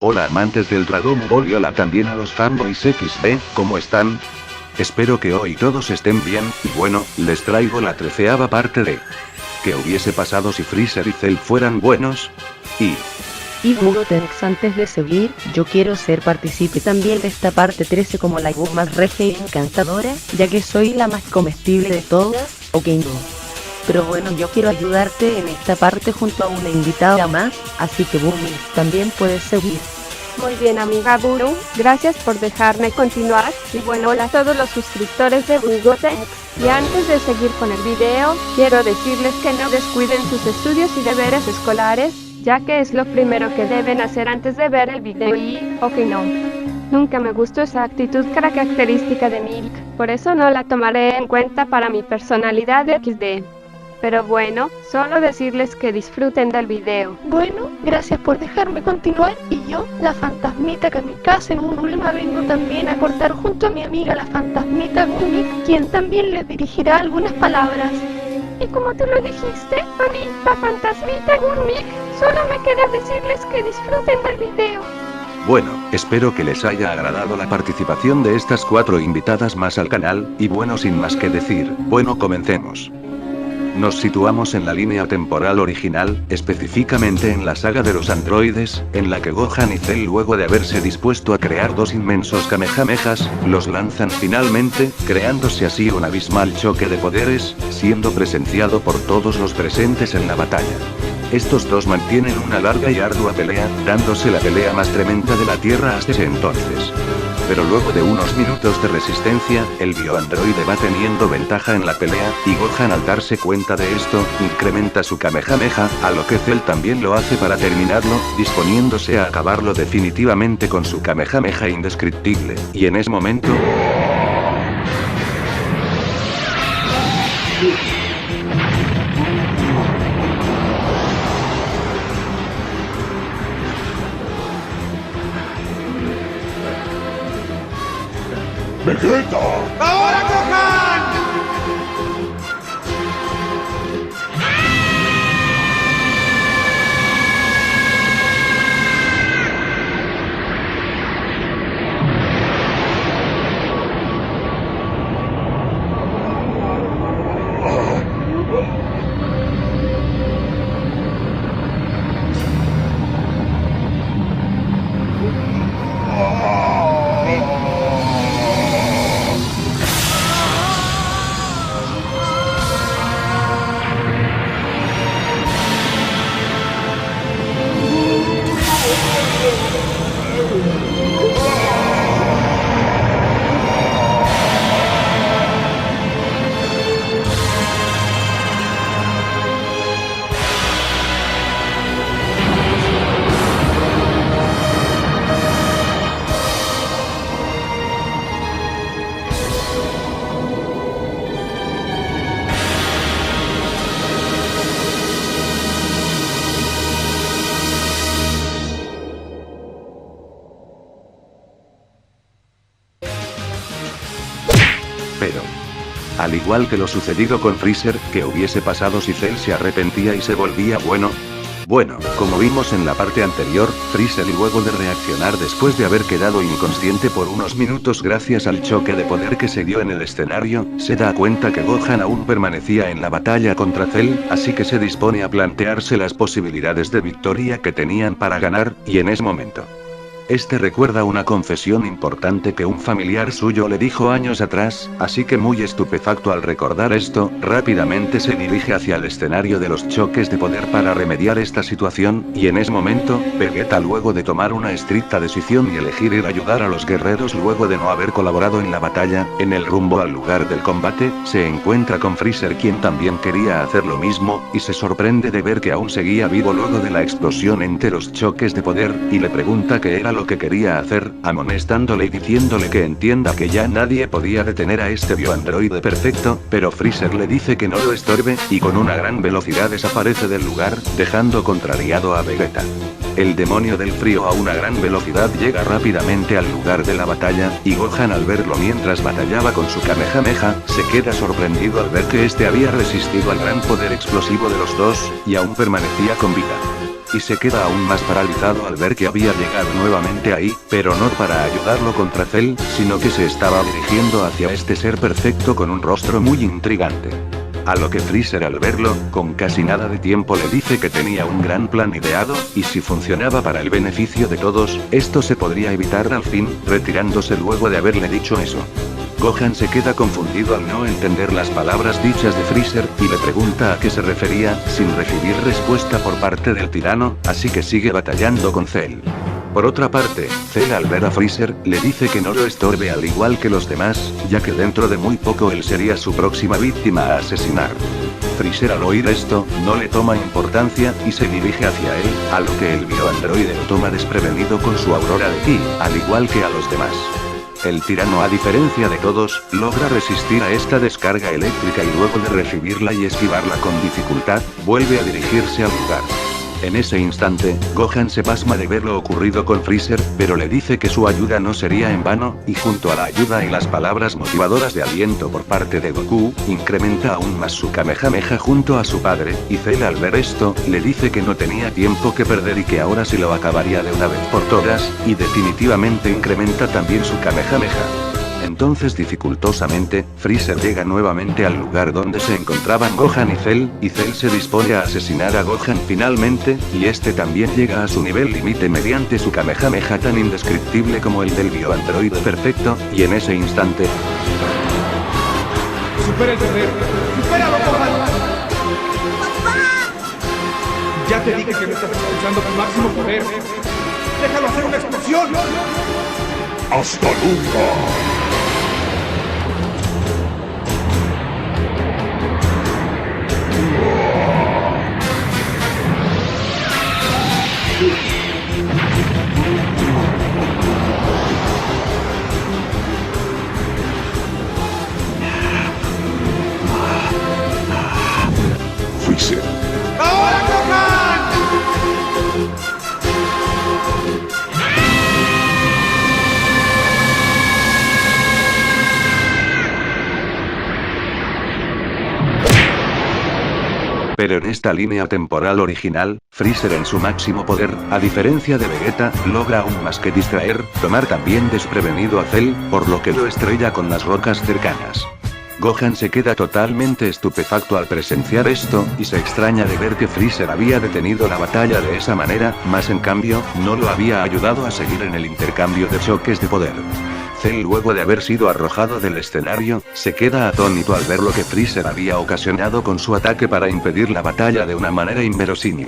Hola amantes del Dragon Ball y hola también a los fanboys XD, ¿cómo están? Espero que hoy todos estén bien, y bueno, les traigo la 13ª parte de ¿qué hubiese pasado si Freezer y Cell fueran buenos? Y Bugotex, antes de seguir, yo quiero ser partícipe también de esta parte 13 como la bug más regia y encantadora, ya que soy la más comestible de todas, ok no. Pero bueno, yo quiero ayudarte en esta parte junto a una invitada más, así que Bumi, también puedes seguir. Muy bien amiga Buru, gracias por dejarme continuar, y bueno, hola a todos los suscriptores de Bugotex, y antes de seguir con el video, quiero decirles que no descuiden sus estudios y deberes escolares, ya que es lo primero que deben hacer antes de ver el video y, ok no. Nunca me gustó esa actitud característica de Milk, por eso no la tomaré en cuenta para mi personalidad de XD. Pero bueno, solo decirles que disfruten del video. Bueno, gracias por dejarme continuar y yo, la fantasmita Kamikaze en un Ulma, vengo también a cortar junto a mi amiga la fantasmita Gumi, quien también les dirigirá algunas palabras. Y como tú lo dijiste, a mí, la fantasmita Gumi, solo me queda decirles que disfruten del video. Bueno, espero que les haya agradado la participación de estas 4 invitadas más al canal, y bueno, sin más que decir, bueno, comencemos. Nos situamos en la línea temporal original, específicamente en la saga de los androides, en la que Gohan y Cell, luego de haberse dispuesto a crear 2 inmensos Kamehamehas, los lanzan finalmente, creándose así un abismal choque de poderes, siendo presenciado por todos los presentes en la batalla. Estos dos mantienen una larga y ardua pelea, dándose la pelea más tremenda de la Tierra hasta ese entonces. Pero luego de unos minutos de resistencia, el bioandroide va teniendo ventaja en la pelea, y Gohan, al darse cuenta de esto, incrementa su Kamehameha, a lo que Cell también lo hace para terminarlo, disponiéndose a acabarlo definitivamente con su Kamehameha indescriptible, y en ese momento... ¡Vegeta! ¡Ahora Gohan! Pero, al igual que lo sucedido con Freezer, ¿qué hubiese pasado si Cell se arrepentía y se volvía bueno? Bueno, como vimos en la parte anterior, Freezer, luego de reaccionar después de haber quedado inconsciente por unos minutos gracias al choque de poder que se dio en el escenario, se da cuenta que Gohan aún permanecía en la batalla contra Cell, así que se dispone a plantearse las posibilidades de victoria que tenían para ganar, y en ese momento... Este recuerda una confesión importante que un familiar suyo le dijo años atrás, así que muy estupefacto al recordar esto, rápidamente se dirige hacia el escenario de los choques de poder para remediar esta situación, y en ese momento, Vegeta, luego de tomar una estricta decisión y elegir ir a ayudar a los guerreros luego de no haber colaborado en la batalla, en el rumbo al lugar del combate, se encuentra con Freezer, quien también quería hacer lo mismo, y se sorprende de ver que aún seguía vivo luego de la explosión entre los choques de poder, y le pregunta qué era lo que quería hacer, amonestándole y diciéndole que entienda que ya nadie podía detener a este bioandroide perfecto, pero Freezer le dice que no lo estorbe, y con una gran velocidad desaparece del lugar, dejando contrariado a Vegeta. El demonio del frío a una gran velocidad llega rápidamente al lugar de la batalla, y Gohan, al verlo mientras batallaba con su Kamehameha, se queda sorprendido al ver que este había resistido al gran poder explosivo de los dos, y aún permanecía con vida. y se queda aún más paralizado al ver que había llegado nuevamente ahí, pero no para ayudarlo contra Cell, sino que se estaba dirigiendo hacia este ser perfecto con un rostro muy intrigante. A lo que Freezer al verlo, con casi nada de tiempo le dice que tenía un gran plan ideado, y si funcionaba para el beneficio de todos, esto se podría evitar al fin, retirándose luego de haberle dicho eso. Gohan se queda confundido al no entender las palabras dichas de Freezer, y le pregunta a qué se refería, sin recibir respuesta por parte del tirano, así que sigue batallando con Cell. Por otra parte, Cell al ver a Freezer, le dice que no lo estorbe al igual que los demás, ya que dentro de muy poco él sería su próxima víctima a asesinar. Freezer al oír esto, no le toma importancia, y se dirige hacia él, a lo que el bioandroide lo toma desprevenido con su aurora de ki, al igual que a los demás. El tirano, a diferencia de todos, logra resistir a esta descarga eléctrica y luego de recibirla y esquivarla con dificultad, vuelve a dirigirse al lugar. En ese instante, Gohan se pasma de ver lo ocurrido con Freezer, pero le dice que su ayuda no sería en vano, y junto a la ayuda y las palabras motivadoras de aliento por parte de Goku, incrementa aún más su Kamehameha junto a su padre, y Cell al ver esto, le dice que no tenía tiempo que perder y que ahora sí lo acabaría de una vez por todas, y definitivamente incrementa también su Kamehameha. Entonces dificultosamente, Freezer llega nuevamente al lugar donde se encontraban Gohan y Cell se dispone a asesinar a Gohan finalmente, y este también llega a su nivel límite mediante su Kamehameha tan indescriptible como el del bioandroide perfecto, y en ese instante... ¡Supera el poder! ¡Supéralo, Gohan! Ya te dije que no estás usando tu máximo poder. ¡Déjalo hacer una explosión! ¡Hasta nunca! Freezer. ¡Ahora, Gohan! Pero en esta línea temporal original, Freezer en su máximo poder, a diferencia de Vegeta, logra aún más que distraer, tomar también desprevenido a Cell, por lo que lo estrella con las rocas cercanas. Gohan se queda totalmente estupefacto al presenciar esto, y se extraña de ver que Freezer había detenido la batalla de esa manera, mas en cambio, no lo había ayudado a seguir en el intercambio de choques de poder. Cell, luego de haber sido arrojado del escenario, se queda atónito al ver lo que Freezer había ocasionado con su ataque para impedir la batalla de una manera inverosímil.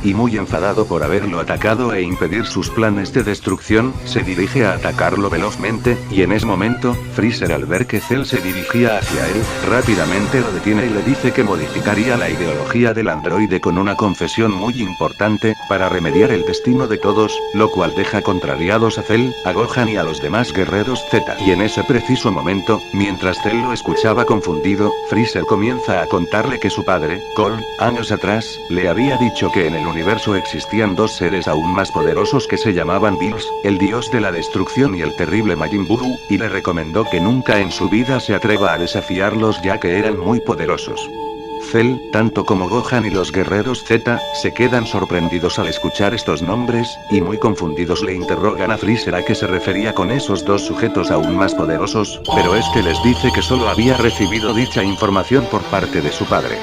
Y muy enfadado por haberlo atacado e impedir sus planes de destrucción, se dirige a atacarlo velozmente, y en ese momento, Freezer al ver que Cell se dirigía hacia él, rápidamente lo detiene y le dice que modificaría la ideología del androide con una confesión muy importante, para remediar el destino de todos, lo cual deja contrariados a Cell, a Gohan y a los demás guerreros Z. Y en ese preciso momento, mientras Cell lo escuchaba confundido, Freezer comienza a contarle que su padre, Cole, años atrás, le había dicho que en el universo existían dos seres aún más poderosos que se llamaban Bills, el dios de la destrucción y el terrible Majin Buu, y le recomendó que nunca en su vida se atreva a desafiarlos ya que eran muy poderosos. Cell, tanto como Gohan y los guerreros Z, se quedan sorprendidos al escuchar estos nombres, y muy confundidos le interrogan a Freezer a qué se refería con esos dos sujetos aún más poderosos, pero este les dice que solo había recibido dicha información por parte de su padre.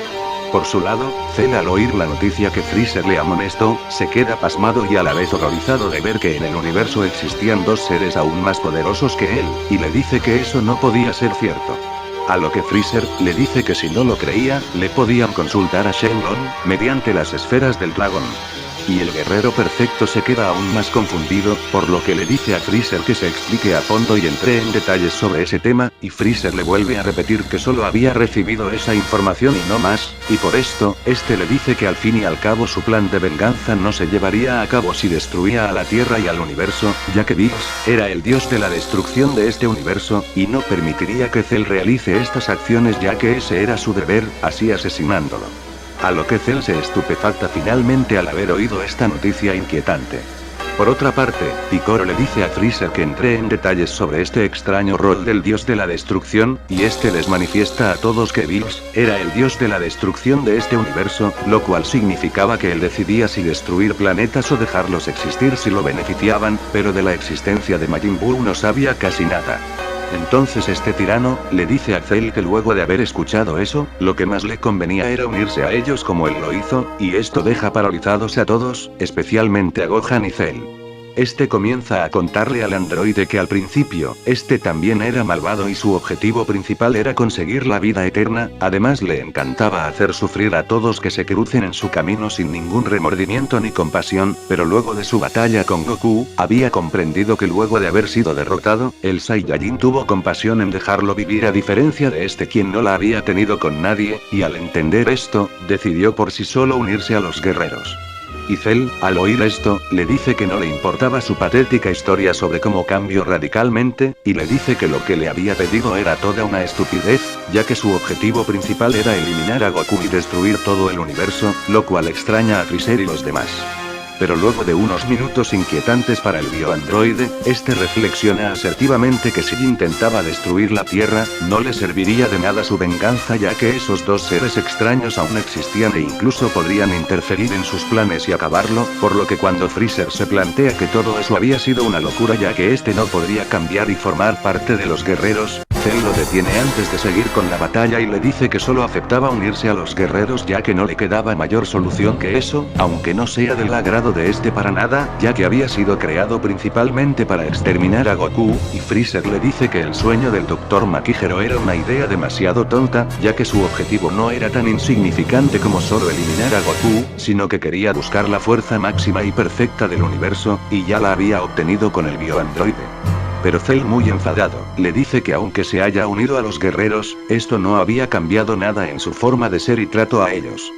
Por su lado, Cell al oír la noticia que Freezer le amonestó, se queda pasmado y a la vez horrorizado de ver que en el universo existían dos seres aún más poderosos que él, y le dice que eso no podía ser cierto. A lo que Freezer le dice que si no lo creía, le podían consultar a Shenlong, mediante las esferas del dragón. Y el guerrero perfecto se queda aún más confundido, por lo que le dice a Freezer que se explique a fondo y entre en detalles sobre ese tema, y Freezer le vuelve a repetir que solo había recibido esa información y no más, y por esto, este le dice que al fin y al cabo su plan de venganza no se llevaría a cabo si destruía a la Tierra y al universo, ya que Bills era el dios de la destrucción de este universo, y no permitiría que Cell realice estas acciones ya que ese era su deber, así asesinándolo. A lo que Cell se estupefacta finalmente al haber oído esta noticia inquietante. Por otra parte, Picoro le dice a Freezer que entre en detalles sobre este extraño rol del dios de la destrucción, y este les manifiesta a todos que Bills era el dios de la destrucción de este universo, lo cual significaba que él decidía si destruir planetas o dejarlos existir si lo beneficiaban, pero de la existencia de Majin Buu no sabía casi nada. Entonces este tirano le dice a Cell que luego de haber escuchado eso, lo que más le convenía era unirse a ellos como él lo hizo, y esto deja paralizados a todos, especialmente a Gohan y Cell. Este comienza a contarle al androide que al principio, este también era malvado y su objetivo principal era conseguir la vida eterna, además le encantaba hacer sufrir a todos que se crucen en su camino sin ningún remordimiento ni compasión, pero luego de su batalla con Goku, había comprendido que luego de haber sido derrotado, el Saiyajin tuvo compasión en dejarlo vivir a diferencia de este quien no la había tenido con nadie, y al entender esto, decidió por sí solo unirse a los guerreros. Y Cell, al oír esto, le dice que no le importaba su patética historia sobre cómo cambió radicalmente, y le dice que lo que le había pedido era toda una estupidez, ya que su objetivo principal era eliminar a Goku y destruir todo el universo, lo cual extraña a Freezer y los demás. Pero luego de unos minutos inquietantes para el bioandroide, este reflexiona asertivamente que si intentaba destruir la Tierra, no le serviría de nada su venganza ya que esos dos seres extraños aún existían e incluso podrían interferir en sus planes y acabarlo, por lo que cuando Freezer se plantea que todo eso había sido una locura ya que este no podría cambiar y formar parte de los guerreros, Cell lo detiene antes de seguir con la batalla y le dice que solo aceptaba unirse a los guerreros ya que no le quedaba mayor solución que eso, aunque no sea del agrado de este para nada, ya que había sido creado principalmente para exterminar a Goku, y Freezer le dice que el sueño del Dr. Makihiro era una idea demasiado tonta, ya que su objetivo no era tan insignificante como solo eliminar a Goku, sino que quería buscar la fuerza máxima y perfecta del universo, y ya la había obtenido con el bioandroide. Pero Cell, muy enfadado, le dice que aunque se haya unido a los guerreros, esto no había cambiado nada en su forma de ser y trato a ellos.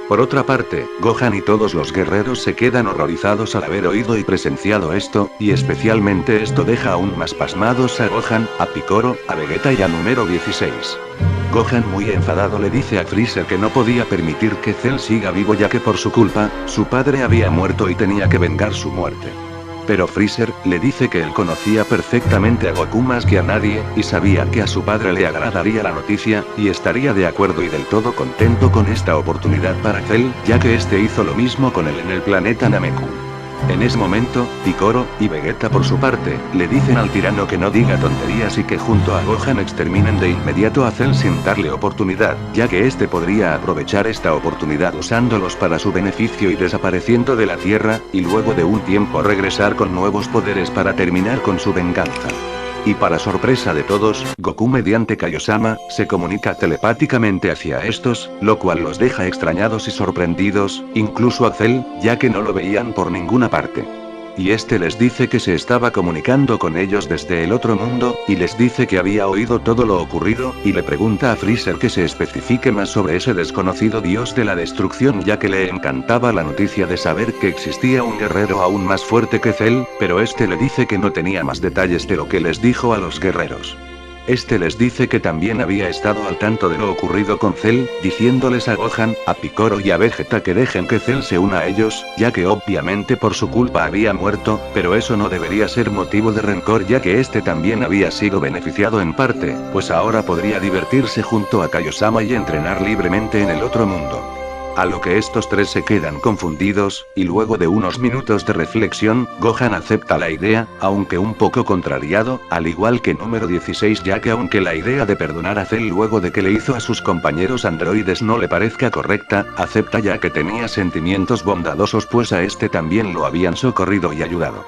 Por otra parte, Gohan y todos los guerreros se quedan horrorizados al haber oído y presenciado esto, y especialmente esto deja aún más pasmados a Gohan, a Picoro, a Vegeta y a número 16. Gohan, muy enfadado, le dice a Freezer que no podía permitir que Cell siga vivo ya que por su culpa, su padre había muerto y tenía que vengar su muerte. Pero Freezer le dice que él conocía perfectamente a Goku más que a nadie, y sabía que a su padre le agradaría la noticia, y estaría de acuerdo y del todo contento con esta oportunidad para Cell, ya que este hizo lo mismo con él en el planeta Nameku. En ese momento, Picoro y Vegeta por su parte, le dicen al tirano que no diga tonterías y que junto a Gohan exterminen de inmediato a Cell sin darle oportunidad, ya que este podría aprovechar esta oportunidad usándolos para su beneficio y desapareciendo de la Tierra, y luego de un tiempo regresar con nuevos poderes para terminar con su venganza. Y para sorpresa de todos, Goku mediante Kaiosama, se comunica telepáticamente hacia estos, lo cual los deja extrañados y sorprendidos, incluso a Cell, ya que no lo veían por ninguna parte. Y este les dice que se estaba comunicando con ellos desde el otro mundo, y les dice que había oído todo lo ocurrido, y le pregunta a Freezer que se especifique más sobre ese desconocido dios de la destrucción ya que le encantaba la noticia de saber que existía un guerrero aún más fuerte que Cell, pero este le dice que no tenía más detalles de lo que les dijo a los guerreros. Este les dice que también había estado al tanto de lo ocurrido con Cell, diciéndoles a Gohan, a Picoro y a Vegeta que dejen que Cell se una a ellos, ya que obviamente por su culpa había muerto, pero eso no debería ser motivo de rencor ya que este también había sido beneficiado en parte, pues ahora podría divertirse junto a Kaiosama y entrenar libremente en el otro mundo. A lo que estos tres se quedan confundidos, y luego de unos minutos de reflexión, Gohan acepta la idea, aunque un poco contrariado, al igual que número 16 ya que aunque la idea de perdonar a Cell luego de que le hizo a sus compañeros androides no le parezca correcta, acepta ya que tenía sentimientos bondadosos pues a este también lo habían socorrido y ayudado.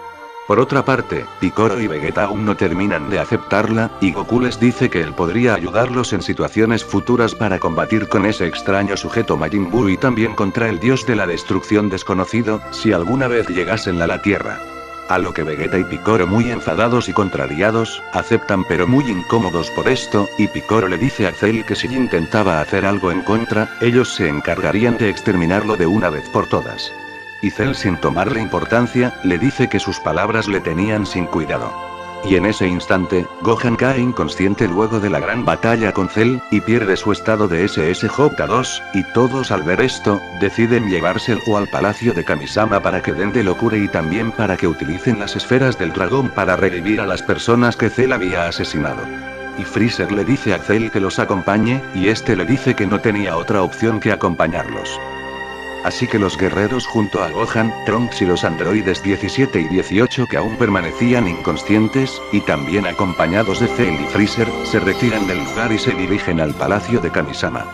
Por otra parte, Picoro y Vegeta aún no terminan de aceptarla, y Goku les dice que él podría ayudarlos en situaciones futuras para combatir con ese extraño sujeto Majin Buu y también contra el dios de la destrucción desconocido, si alguna vez llegasen a la Tierra. A lo que Vegeta y Picoro, muy enfadados y contrariados, aceptan pero muy incómodos por esto, y Picoro le dice a Cell que si intentaba hacer algo en contra, ellos se encargarían de exterminarlo de una vez por todas. Y Cell, sin tomarle importancia, le dice que sus palabras le tenían sin cuidado. Y en ese instante, Gohan cae inconsciente luego de la gran batalla con Cell, y pierde su estado de SSJ2, y todos al ver esto, deciden llevárselo al palacio de Kamisama para que Dende lo cure y también para que utilicen las esferas del dragón para revivir a las personas que Cell había asesinado. Y Freezer le dice a Cell que los acompañe, y este le dice que no tenía otra opción que acompañarlos. Así que los guerreros junto a Gohan, Trunks y los androides 17 y 18 que aún permanecían inconscientes, y también acompañados de Cell y Freezer, se retiran del lugar y se dirigen al palacio de Kamisama.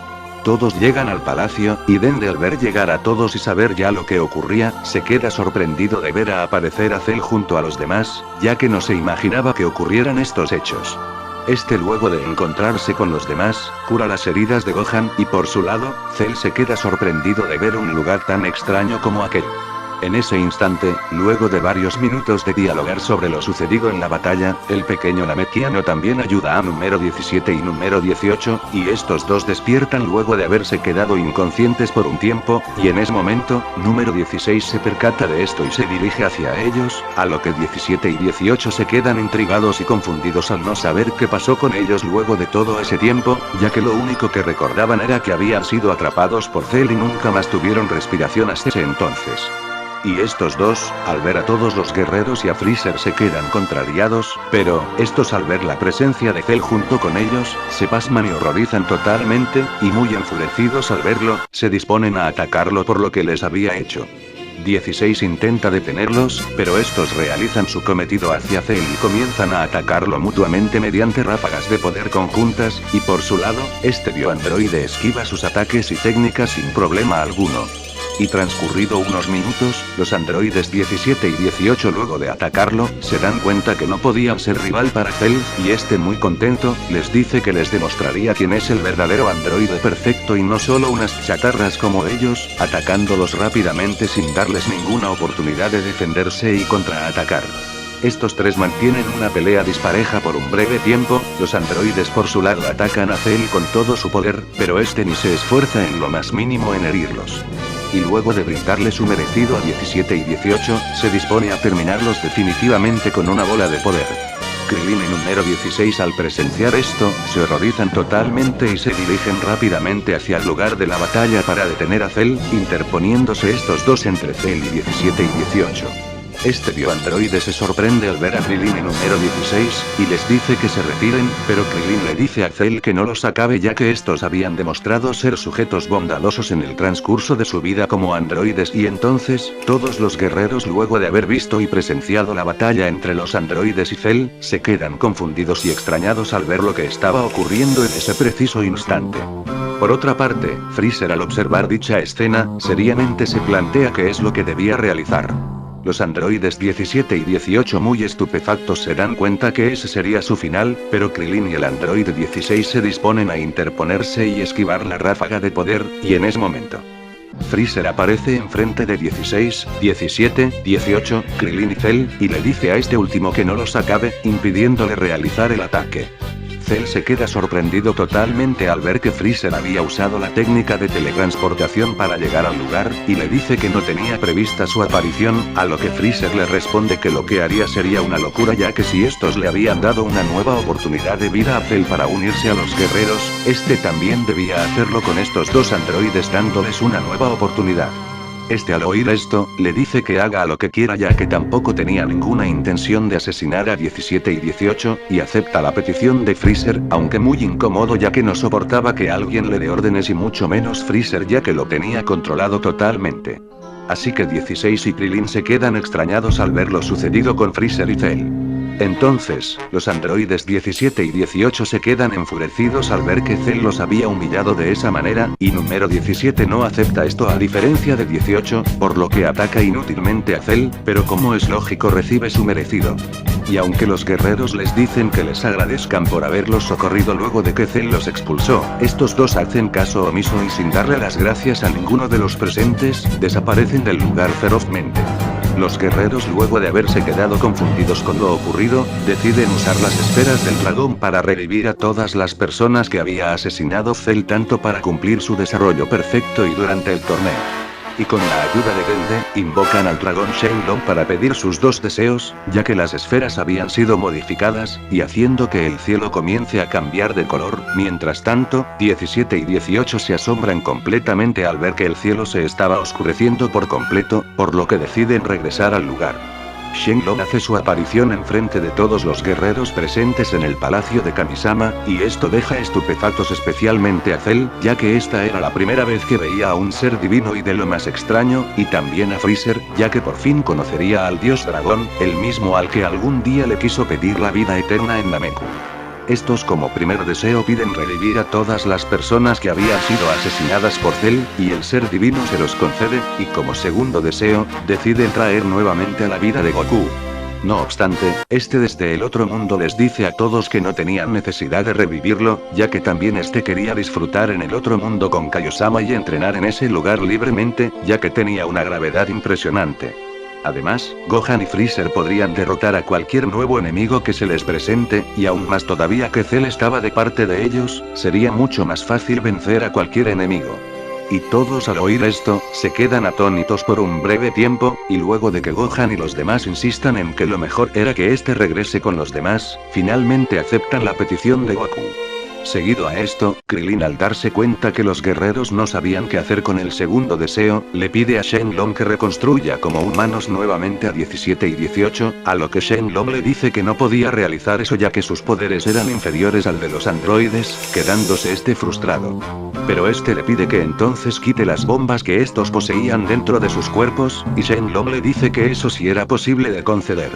Todos llegan al palacio, y Dende al ver llegar a todos y saber ya lo que ocurría, se queda sorprendido de ver aparecer a Cell junto a los demás, ya que no se imaginaba que ocurrieran estos hechos. Este luego de encontrarse con los demás, cura las heridas de Gohan, y por su lado, Cell se queda sorprendido de ver un lugar tan extraño como aquel. En ese instante, luego de varios minutos de dialogar sobre lo sucedido en la batalla, el pequeño Namekiano también ayuda a número 17 y número 18, y estos dos despiertan luego de haberse quedado inconscientes por un tiempo, y en ese momento, número 16 se percata de esto y se dirige hacia ellos, a lo que 17 y 18 se quedan intrigados y confundidos al no saber qué pasó con ellos luego de todo ese tiempo, ya que lo único que recordaban era que habían sido atrapados por Cell y nunca más tuvieron respiración hasta ese entonces. Y estos dos, al ver a todos los guerreros y a Freezer se quedan contrariados, pero, estos al ver la presencia de Cell junto con ellos, se pasman y horrorizan totalmente, y muy enfurecidos al verlo, se disponen a atacarlo por lo que les había hecho. 16 intenta detenerlos, pero estos realizan su cometido hacia Cell y comienzan a atacarlo mutuamente mediante ráfagas de poder conjuntas, y por su lado, este bioandroide esquiva sus ataques y técnicas sin problema alguno. Y transcurrido unos minutos, los androides 17 y 18 luego de atacarlo, se dan cuenta que no podían ser rival para Cell, y este muy contento, les dice que les demostraría quién es el verdadero androide perfecto y no solo unas chatarras como ellos, atacándolos rápidamente sin darles ninguna oportunidad de defenderse y contraatacar. Estos tres mantienen una pelea dispareja por un breve tiempo, los androides por su lado atacan a Cell con todo su poder, pero este ni se esfuerza en lo más mínimo en herirlos. Y luego de brindarle su merecido a 17 y 18, se dispone a terminarlos definitivamente con una bola de poder. Krillin y número 16 al presenciar esto, se horrorizan totalmente y se dirigen rápidamente hacia el lugar de la batalla para detener a Cell, interponiéndose estos dos entre Cell y 17 y 18. Este bioandroide se sorprende al ver a Krillin y número 16, y les dice que se retiren, pero Krillin le dice a Cell que no los acabe ya que estos habían demostrado ser sujetos bondadosos en el transcurso de su vida como androides y entonces, todos los guerreros luego de haber visto y presenciado la batalla entre los androides y Cell, se quedan confundidos y extrañados al ver lo que estaba ocurriendo en ese preciso instante. Por otra parte, Freezer al observar dicha escena, seriamente se plantea qué es lo que debía realizar. Los androides 17 y 18 muy estupefactos se dan cuenta que ese sería su final, pero Krillin y el androide 16 se disponen a interponerse y esquivar la ráfaga de poder, y en ese momento, Freezer aparece enfrente de 16, 17, 18, Krillin y Cell, y le dice a este último que no los acabe, impidiéndole realizar el ataque. Cell se queda sorprendido totalmente al ver que Freezer había usado la técnica de teletransportación para llegar al lugar, y le dice que no tenía prevista su aparición, a lo que Freezer le responde que lo que haría sería una locura ya que si estos le habían dado una nueva oportunidad de vida a Cell para unirse a los guerreros, este también debía hacerlo con estos dos androides dándoles una nueva oportunidad. Este al oír esto, le dice que haga lo que quiera ya que tampoco tenía ninguna intención de asesinar a 17 y 18, y acepta la petición de Freezer, aunque muy incómodo ya que no soportaba que alguien le dé órdenes y mucho menos Freezer ya que lo tenía controlado totalmente. Así que 16 y Krillin se quedan extrañados al ver lo sucedido con Freezer y Cell. Entonces, los androides 17 y 18 se quedan enfurecidos al ver que Cell los había humillado de esa manera, y número 17 no acepta esto a diferencia de 18, por lo que ataca inútilmente a Cell, pero como es lógico recibe su merecido. Y aunque los guerreros les dicen que les agradezcan por haberlos socorrido luego de que Cell los expulsó, estos dos hacen caso omiso y sin darle las gracias a ninguno de los presentes, desaparecen del lugar ferozmente. Los guerreros luego de haberse quedado confundidos con lo ocurrido, deciden usar las esferas del dragón para revivir a todas las personas que había asesinado Cell tanto para cumplir su desarrollo perfecto y durante el torneo. y con la ayuda de Dende, invocan al dragón Shenlong para pedir sus dos deseos, ya que las esferas habían sido modificadas, y haciendo que el cielo comience a cambiar de color. Mientras tanto, 17 y 18 se asombran completamente al ver que el cielo se estaba oscureciendo por completo, por lo que deciden regresar al lugar. Shenlong hace su aparición enfrente de todos los guerreros presentes en el palacio de Kamisama, y esto deja estupefactos especialmente a Cell, ya que esta era la primera vez que veía a un ser divino y de lo más extraño, y también a Freezer, ya que por fin conocería al dios dragón, el mismo al que algún día le quiso pedir la vida eterna en Nameku. Estos como primer deseo piden revivir a todas las personas que habían sido asesinadas por Cell, y el ser divino se los concede, y como segundo deseo, deciden traer nuevamente a la vida de Goku. No obstante, este desde el otro mundo les dice a todos que no tenían necesidad de revivirlo, ya que también este quería disfrutar en el otro mundo con Kaiosama y entrenar en ese lugar libremente, ya que tenía una gravedad impresionante. Además, Gohan y Freezer podrían derrotar a cualquier nuevo enemigo que se les presente, y aún más todavía que Cell estaba de parte de ellos, sería mucho más fácil vencer a cualquier enemigo. Y todos al oír esto, se quedan atónitos por un breve tiempo, y luego de que Gohan y los demás insistan en que lo mejor era que este regrese con los demás, finalmente aceptan la petición de Goku. Seguido a esto, Krillin al darse cuenta que los guerreros no sabían qué hacer con el segundo deseo, le pide a Shenlong que reconstruya como humanos nuevamente a 17 y 18, a lo que Shenlong le dice que no podía realizar eso ya que sus poderes eran inferiores al de los androides, quedándose este frustrado. Pero este le pide que entonces quite las bombas que estos poseían dentro de sus cuerpos, y Shenlong le dice que eso sí era posible de conceder.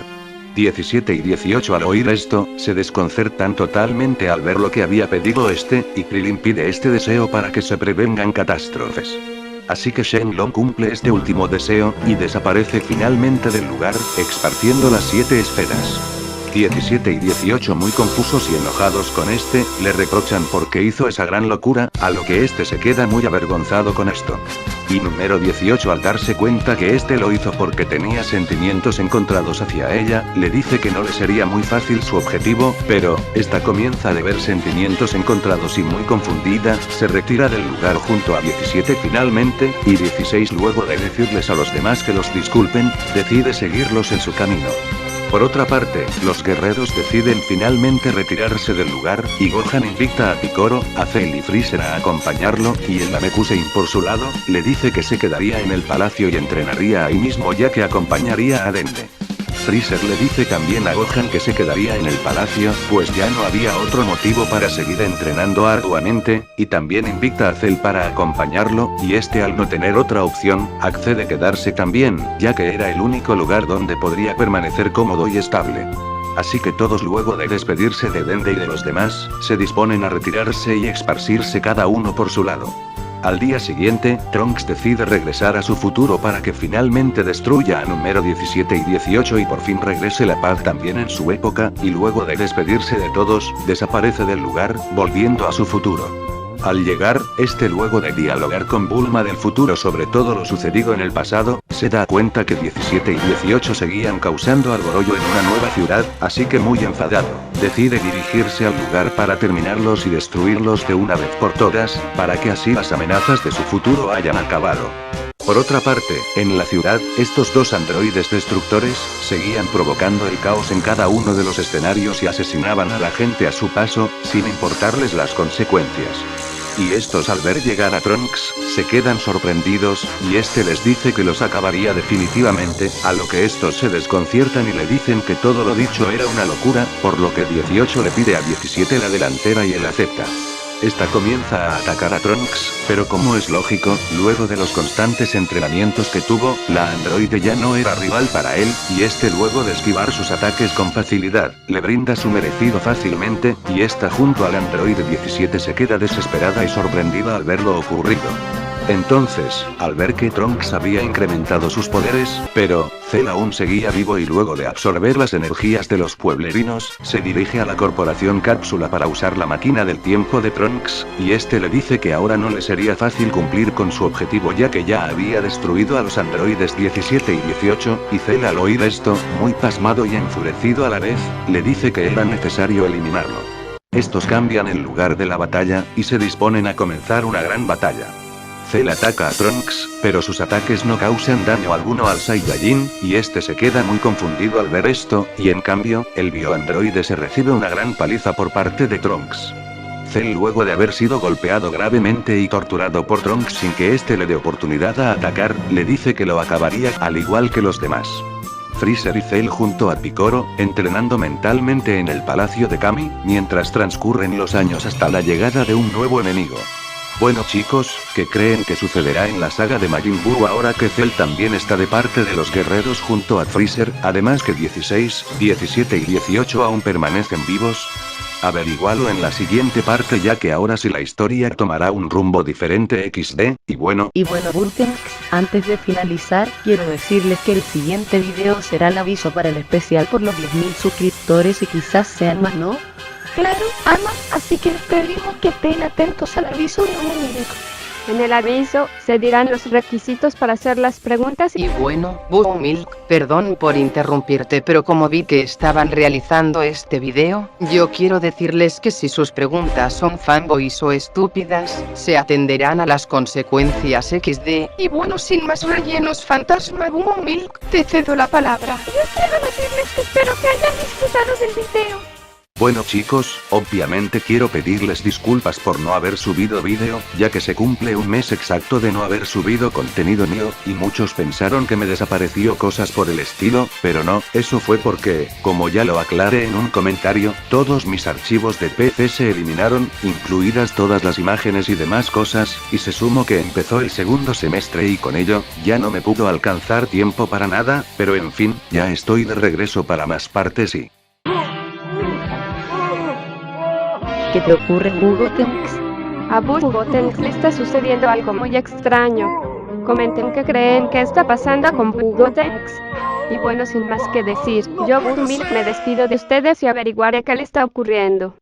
17 y 18 al oír esto, se desconcertan totalmente al ver lo que había pedido este, y Krillin pide este deseo para que se prevengan catástrofes. Así que Shenlong cumple este último deseo, y desaparece finalmente del lugar, esparciendo las 7 esferas. 17 y 18 muy confusos y enojados con este, le reprochan porque hizo esa gran locura, a lo que este se queda muy avergonzado con esto. Y número 18 al darse cuenta que este lo hizo porque tenía sentimientos encontrados hacia ella, le dice que no le sería muy fácil su objetivo, pero, esta comienza a ver sentimientos encontrados y muy confundida, se retira del lugar junto a 17 finalmente, y 16 luego de decirles a los demás que los disculpen, decide seguirlos en su camino. Por otra parte, los guerreros deciden finalmente retirarse del lugar, y Gohan invita a Piccolo, a Cell y Freezer a acompañarlo, y el Namekusein por su lado, le dice que se quedaría en el palacio y entrenaría ahí mismo ya que acompañaría a Dende. Freezer le dice también a Gohan que se quedaría en el palacio, pues ya no había otro motivo para seguir entrenando arduamente, y también invita a Cell para acompañarlo, y este al no tener otra opción, accede a quedarse también, ya que era el único lugar donde podría permanecer cómodo y estable. Así que todos luego de despedirse de Dende y de los demás, se disponen a retirarse y esparcirse cada uno por su lado. Al día siguiente, Trunks decide regresar a su futuro para que finalmente destruya a número 17 y 18 y por fin regrese la paz también en su época, y luego de despedirse de todos, desaparece del lugar, volviendo a su futuro. Al llegar, este luego de dialogar con Bulma del futuro sobre todo lo sucedido en el pasado, se da cuenta que 17 y 18 seguían causando alborotro en una nueva ciudad, así que muy enfadado, decide dirigirse al lugar para terminarlos y destruirlos de una vez por todas, para que así las amenazas de su futuro hayan acabado. Por otra parte, en la ciudad, estos dos androides destructores, seguían provocando el caos en cada uno de los escenarios y asesinaban a la gente a su paso, sin importarles las consecuencias. Y estos al ver llegar a Trunks, se quedan sorprendidos, y este les dice que los acabaría definitivamente, a lo que estos se desconciertan y le dicen que todo lo dicho era una locura, por lo que 18 le pide a 17 la delantera y él acepta. Esta comienza a atacar a Trunks, pero como es lógico, luego de los constantes entrenamientos que tuvo, la androide ya no era rival para él, y este luego de esquivar sus ataques con facilidad, le brinda su merecido fácilmente, y esta junto al androide 17 se queda desesperada y sorprendida al ver lo ocurrido. Entonces, al ver que Trunks había incrementado sus poderes, pero Cell aún seguía vivo y luego de absorber las energías de los pueblerinos, se dirige a la corporación Cápsula para usar la máquina del tiempo de Trunks, y este le dice que ahora no le sería fácil cumplir con su objetivo ya que ya había destruido a los androides 17 y 18, y Cell al oír esto, muy pasmado y enfurecido a la vez, le dice que era necesario eliminarlo. Estos cambian el lugar de la batalla, y se disponen a comenzar una gran batalla. Cell ataca a Trunks, pero sus ataques no causan daño alguno al Saiyajin, y este se queda muy confundido al ver esto, y en cambio, el bioandroide se recibe una gran paliza por parte de Trunks. Cell, luego de haber sido golpeado gravemente y torturado por Trunks sin que éste le dé oportunidad a atacar, le dice que lo acabaría al igual que los demás. Freezer y Cell junto a Picoro, entrenando mentalmente en el palacio de Kami, mientras transcurren los años hasta la llegada de un nuevo enemigo. Bueno chicos, ¿qué creen que sucederá en la saga de Majin Buu ahora que Cell también está de parte de los guerreros junto a Freezer, además que 16, 17 y 18 aún permanecen vivos? Averigualo en la siguiente parte, ya que ahora sí la historia tomará un rumbo diferente XD, y bueno, Burtenx, antes de finalizar, quiero decirles que el siguiente video será el aviso para el especial por los 10.000 suscriptores y quizás sean más, ¿no? Claro, ama, así que les pedimos que estén atentos al aviso de un minuto. En el aviso, se dirán los requisitos para hacer las preguntas Y bueno, Milk, perdón por interrumpirte, pero como vi que estaban realizando este video, yo quiero decirles que si sus preguntas son fanboys o estúpidas, se atenderán a las consecuencias XD. Y bueno, sin más rellenos, Fantasma Milk, te cedo la palabra. Yo quiero decirles que espero que hayan disfrutado del video. Bueno chicos, obviamente quiero pedirles disculpas por no haber subido vídeo, ya que se cumple un mes exacto de no haber subido contenido mío, y muchos pensaron que me desapareció cosas por el estilo, pero no, eso fue porque, como ya lo aclaré en un comentario, todos mis archivos de PC se eliminaron, incluidas todas las imágenes y demás cosas, y se sumó que empezó el segundo semestre y con ello, ya no me pudo alcanzar tiempo para nada, pero en fin, ya estoy de regreso para más partes y... ¿Qué te ocurre, Burtenx? a Burgotenx le está sucediendo algo muy extraño. Comenten qué creen que está pasando con Burgotenx. Y bueno, sin más que decir, yo Milk me despido de ustedes y averiguaré qué le está ocurriendo.